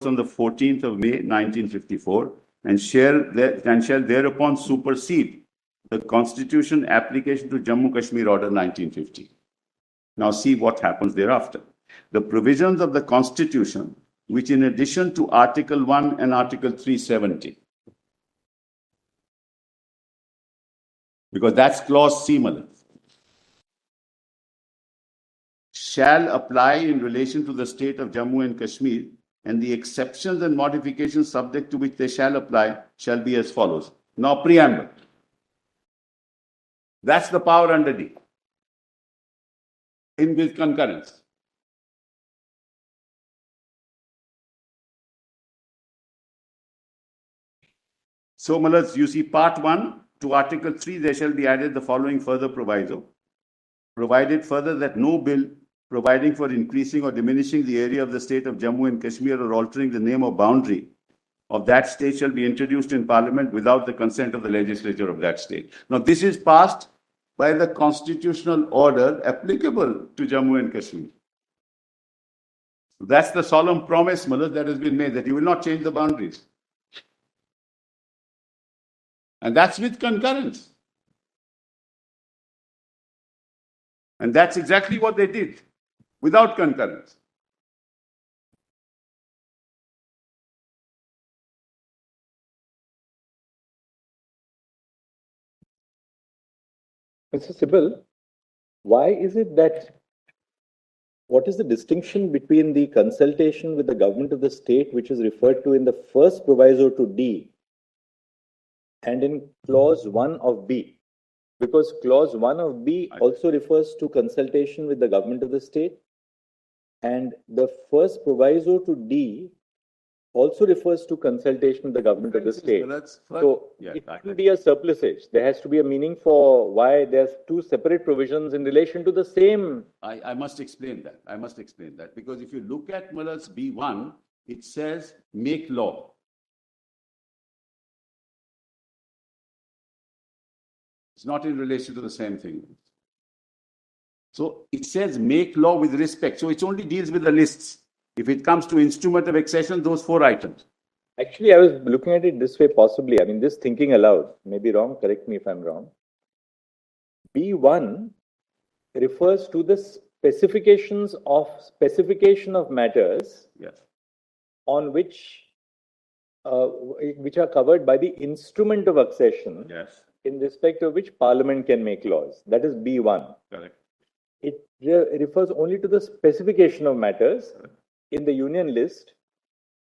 on the 14th of May 1954 and shall thereupon supersede the Constitution application to Jammu Kashmir Order 1950. Now see what happens thereafter. The provisions of the Constitution, which in addition to Article 1 and Article 370, because that's clause C, shall apply in relation to the state of Jammu and Kashmir, and the exceptions and modifications subject to which they shall apply shall be as follows. Now, preamble. That's the power under D. In with concurrence. So, Malas, you see part 1 to Article 3, there shall be added the following further proviso. Provided further that no bill providing for increasing or diminishing the area of the state of Jammu and Kashmir or altering the name or boundary of that state shall be introduced in Parliament without the consent of the legislature of that state. Now, this is passed by the constitutional order applicable to Jammu and Kashmir. That's the solemn promise, Mullah, that has been made, that you will not change the boundaries. And that's with concurrence. And that's exactly what they did, without concurrence. Mr. Sibal, why is it that, what is the distinction between the consultation with the government of the state, which is referred to in the first proviso to D, and in clause 1 of B? Because clause 1 of B also refers to consultation with the government of the state, and the first proviso to D also refers to consultation with the government of the state. So it will be a surplusage. There has to be a meaning for why there's two separate provisions in relation to the same. I must explain that. I must explain that. Because if you look at Muller's B1, it says make law. It's not in relation to the same thing. So it says make law with respect. So it only deals with the lists. If it comes to instrument of accession, those 4 items. Actually, I was looking at it this way possibly. I mean, just thinking aloud. Maybe wrong. Correct me if I'm wrong. B1 refers to the specification of matters, yes, on which are covered by the instrument of accession, yes, in respect of which Parliament can make laws. That is B1. Correct. It refers only to the specification of matters in the union list,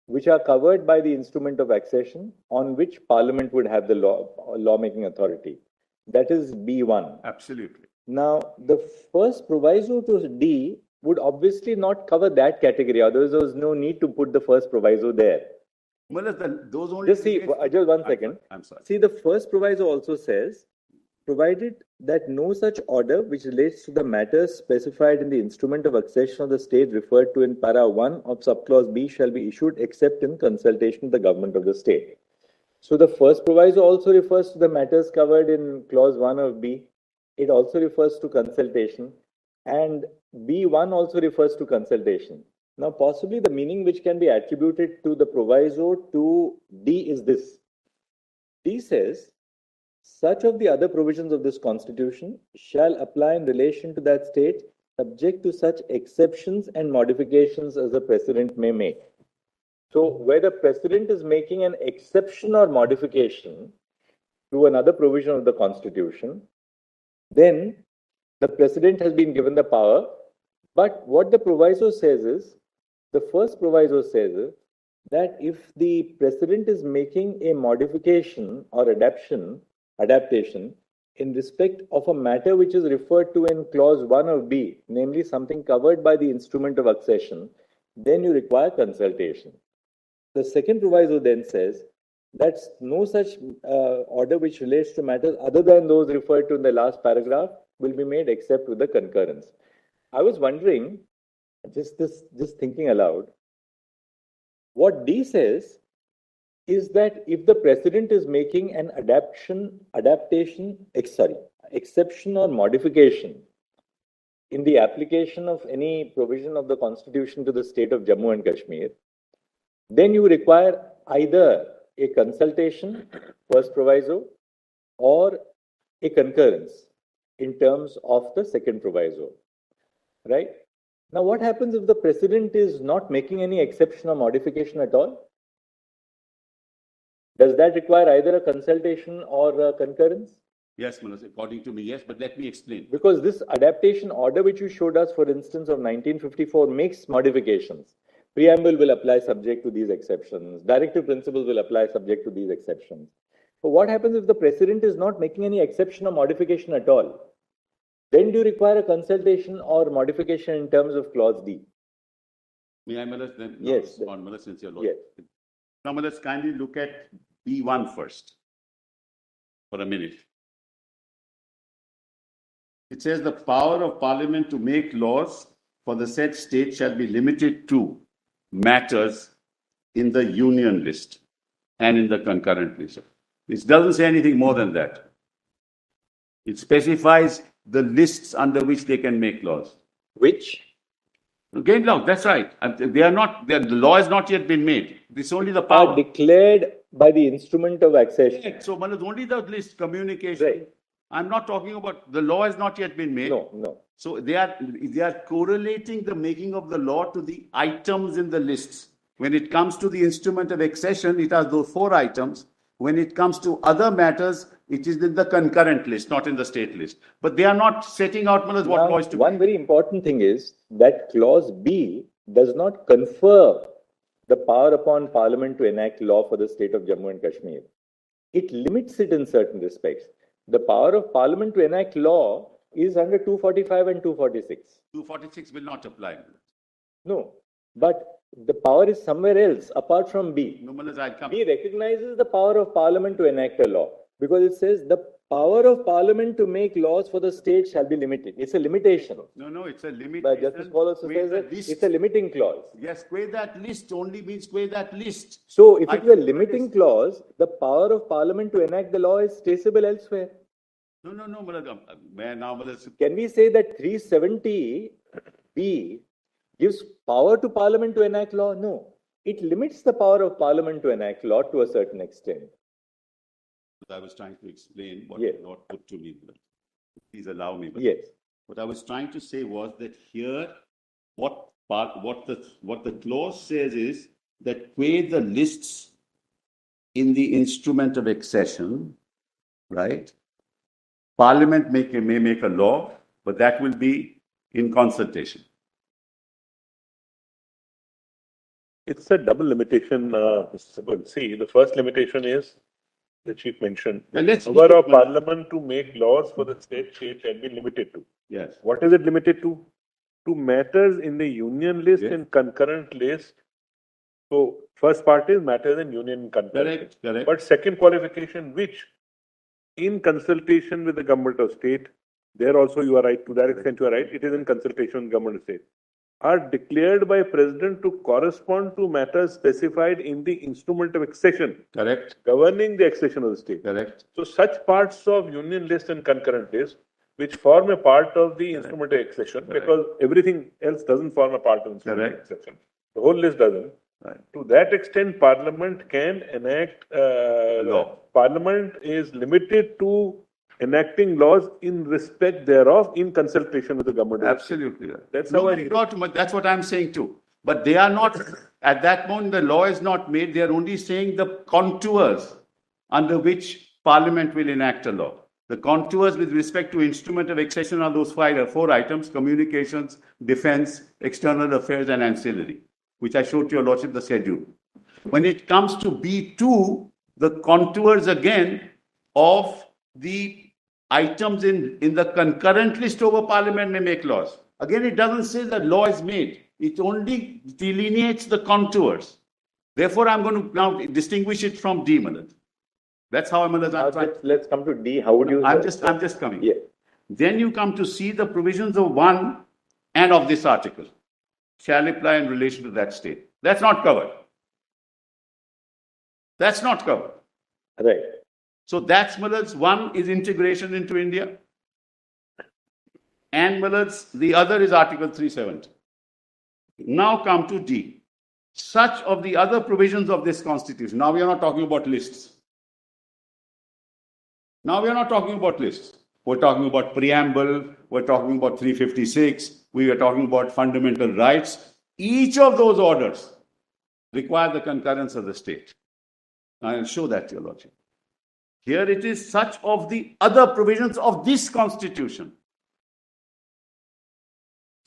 which are covered by the instrument of accession, on which Parliament would have the lawmaking authority. That is B1. Absolutely. Now, the first proviso to D would obviously not cover that category. Otherwise, there was no need to put the first proviso there. Well, those only. Just see, just 1 second. I'm sorry. See, the first proviso also says, provided that no such order which relates to the matters specified in the instrument of accession of the state referred to in para 1 of subclause B shall be issued except in consultation with the government of the state. So the first proviso also refers to the matters covered in clause 1 of B. It also refers to consultation, and B1 also refers to consultation. Now, possibly the meaning which can be attributed to the proviso to D is this. D says, such of the other provisions of this constitution shall apply in relation to that state, subject to such exceptions and modifications as the president may make. So, where the president is making an exception or modification to another provision of the constitution, then the president has been given the power. But what the proviso says is, the first proviso says that if the president is making a modification or adaptation in respect of a matter which is referred to in clause 1 of B, namely something covered by the instrument of accession, then you require consultation. The second proviso then says that no such order which relates to matters other than those referred to in the last paragraph will be made except with the concurrence. I was wondering, just thinking aloud, what D says is that if the president is making an exception or modification in the application of any provision of the constitution to the state of Jammu and Kashmir, then you require either a consultation, first proviso, or a concurrence in terms of the second proviso, right? Now, what happens if the president is not making any exception or modification at all? Does that require either a consultation or a concurrence? Yes, Manoj, according to me, yes, but let me explain. Because this adaptation order which you showed us, for instance, of 1954 makes modifications. Preamble will apply subject to these exceptions. Directive principles will apply subject to these exceptions. So what happens if the president is not making any exception or modification at all? Then do you require a consultation or modification in terms of clause D? May I, Manoj, then? Yes. On Manoj, since you're yes. Now, Manoj, kindly look at B1 first for a minute. It says the power of Parliament to make laws for the said state shall be limited to matters in the union list and in the concurrent list. It doesn't say anything more than that. It specifies the lists under which they can make laws. Which? Again, no, that's right. They are not. The law has not yet been made. It's only the power. Are declared by the instrument of accession. So, Manoj, only the list, communication. Right. I'm not talking about the law has not yet been made. No. So they are correlating the making of the law to the items in the lists. When it comes to the instrument of accession, it has those 4 items. When it comes to other matters, it is in the concurrent list, not in the state list. But they are not setting out what law is to be. One very important thing is that clause B does not confer the power upon Parliament to enact law for the state of Jammu and Kashmir. It limits it in certain respects. The power of Parliament to enact law is under 245 and 246. 246 will not apply. No, but the power is somewhere else apart from B. No, I'll come. B recognizes the power of Parliament to enact a law because it says the power of Parliament to make laws for the state shall be limited. It's a limitation. No, it's a limitation. But Justice Paul also says that it's a limiting clause. Yes, square that list only means square that list. So if it's a limiting clause, the power of Parliament to enact the law is traceable elsewhere. No. Can we say that 370B gives power to Parliament to enact law? No. It limits the power of Parliament to enact law to a certain extent. I was trying to explain what yes. the Lord put to me. Please allow me. But yes. What I was trying to say was that here, what the clause says is that where the lists in the instrument of accession, right? Parliament may make a law, but that will be in consultation. It's a double limitation, Mr. Sabal. See, the first limitation is the Chief mentioned. The power of Parliament to make laws for the state shall be limited to. Yes. What is it limited to? To matters in the union list and concurrent list. So, first part is matters in union and concurrent. Correct. But second qualification, which in consultation with the government of state, there also you are right, to that extent you are right, it is in consultation with government of state, are declared by President to correspond to matters specified in the instrument of accession. Correct. Governing the accession of the state. Correct. So such parts of union list and concurrent list, which form a part of the instrument of accession, because everything else doesn't form a part of the instrument of accession. The whole list doesn't. Right. To that extent, Parliament can enact law. Parliament is limited to enacting laws in respect thereof in consultation with the government. Absolutely. That's how that's what I'm saying too. But they are not, at that moment, the law is not made. They are only saying the contours under which Parliament will enact a law. The contours with respect to instrument of accession are those 4 items: communications, defense, external affairs, and ancillary, which I showed to your lordship the schedule. When it comes to B2, the contours again of the items in the concurrent list over Parliament may make laws. Again, it doesn't say that law is made. It only delineates the contours. Therefore, I'm going to now distinguish it from D, Manad. That's how I'm going to. Let's come to D. How would you? I'm just coming. Yeah. Then you come to see the provisions of 1 and of this article shall apply in relation to that state. That's not covered. That's not covered. Right. So that's Malad's 1 is integration into India. And Malad's the other is Article 370. Now come to D. such of the other provisions of this constitution. Now we are not talking about lists. Now we are not talking about lists. We're talking about preamble, we're talking about 356, we are talking about fundamental rights. Each of those orders require the concurrence of the state. I'll show that to your lordship. Here it is such of the other provisions of this constitution.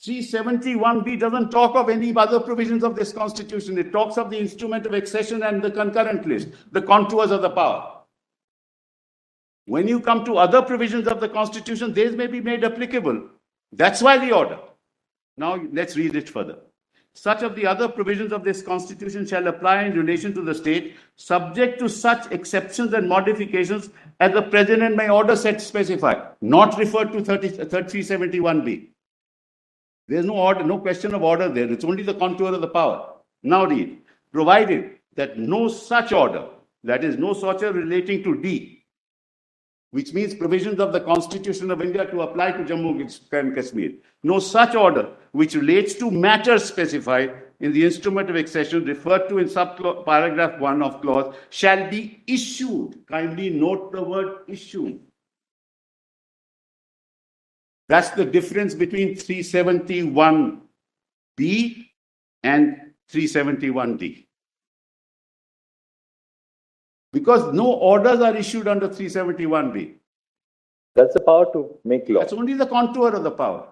371B doesn't talk of any other provisions of this constitution. It talks of the instrument of accession and the concurrent list, the contours of the power. When you come to other provisions of the constitution, these may be made applicable. That's why the order. Now let's read it further. Such of the other provisions of this constitution shall apply in relation to the state, subject to such exceptions and modifications as the president may order set specify, not referred to 371B. There's no order, no question of order there. It's only the contour of the power. Now read. Provided that no such order, that is, no such order relating to D, which means provisions of the Constitution of India to apply to Jammu and Kashmir. No such order which relates to matters specified in the instrument of accession referred to in paragraph 1 of clause shall be issued. Kindly note the word issued. That's the difference between 371B and 371D. Because no orders are issued under 371B. That's the power to make law. That's only the contour of the power.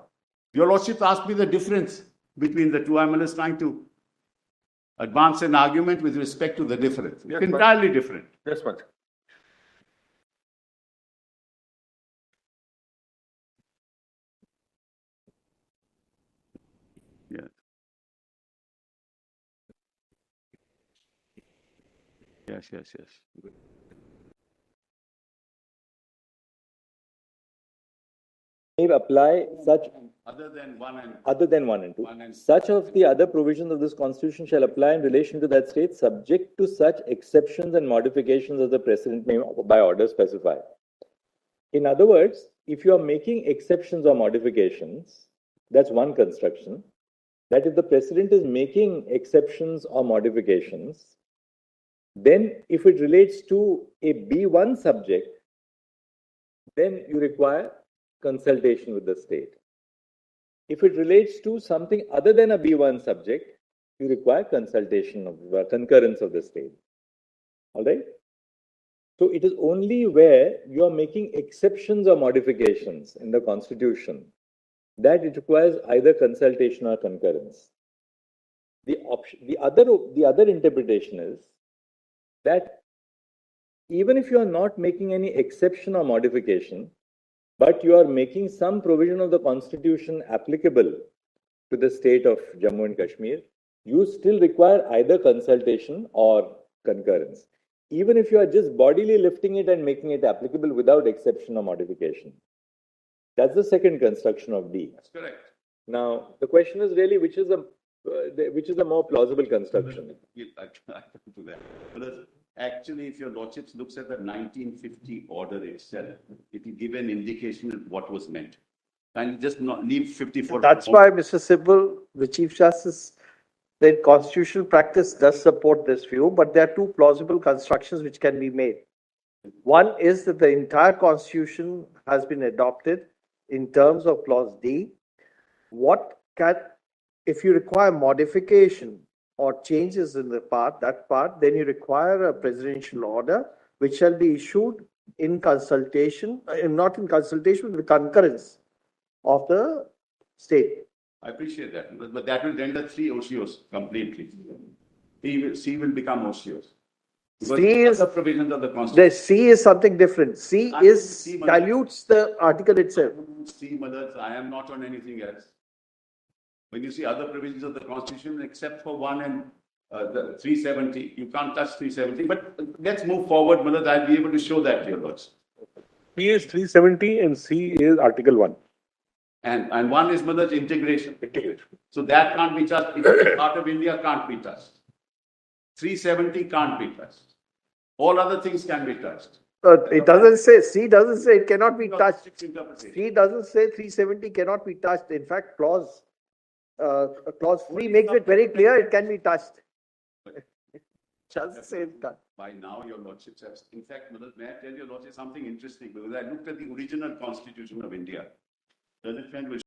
Your Lordship asked me the difference between the two. I'm just trying to advance an argument with respect to the difference. It's entirely different. Yes, ma'am. Yes. Yes. Apply such other than 1 and 2. Such of the other provisions of this constitution shall apply in relation to that state, subject to such exceptions and modifications as the president may by order specify. In other words, if you are making exceptions or modifications, that's one construction. That if the president is making exceptions or modifications, then if it relates to a B1 subject, then you require consultation with the state. If it relates to something other than a B1 subject, you require consultation of concurrence of the state. All right? So it is only where you are making exceptions or modifications in the constitution that it requires either consultation or concurrence. The other interpretation is that even if you are not making any exception or modification, but you are making some provision of the constitution applicable to the state of Jammu and Kashmir, you still require either consultation or concurrence, even if you are just bodily lifting it and making it applicable without exception or modification. That's the second construction of D. That's correct. Now, the question is really which is a more plausible construction? Actually, if your Lordship looks at the 1950 order itself, it will give an indication of what was meant. And just not leave 54. That's why, Mr. Sibal, the Chief Justice, the constitutional practice does support this view, but there are two plausible constructions which can be made. One is that the entire constitution has been adopted in terms of clause D. If you require modification or changes in that part, then you require a presidential order which shall be issued in consultation, not in consultation, with concurrence of the state. I appreciate that, but that will render 3 OCOs completely. C will become OCOs. C is the provisions of the Constitution. The C is something different. C dilutes the article itself. C, Madhaj, I am not on anything else. When you see other provisions of the Constitution, except for 1 and the 370, you can't touch 370. But let's move forward, Madhaj. I'll be able to show that to your lords. P is 370 and C is Article 1. And 1 is Madhaj integration. So that can't be touched. If part of India can't be touched. 370 can't be touched. All other things can be touched. It doesn't say, C doesn't say it cannot be touched. C doesn't say 370 cannot be touched. In fact, clause 3 makes it very clear it can be touched. Just the same time. By now, your lordships have. In fact, may I tell your lordship something interesting? Because I looked at the original constitution of India. Learned friend will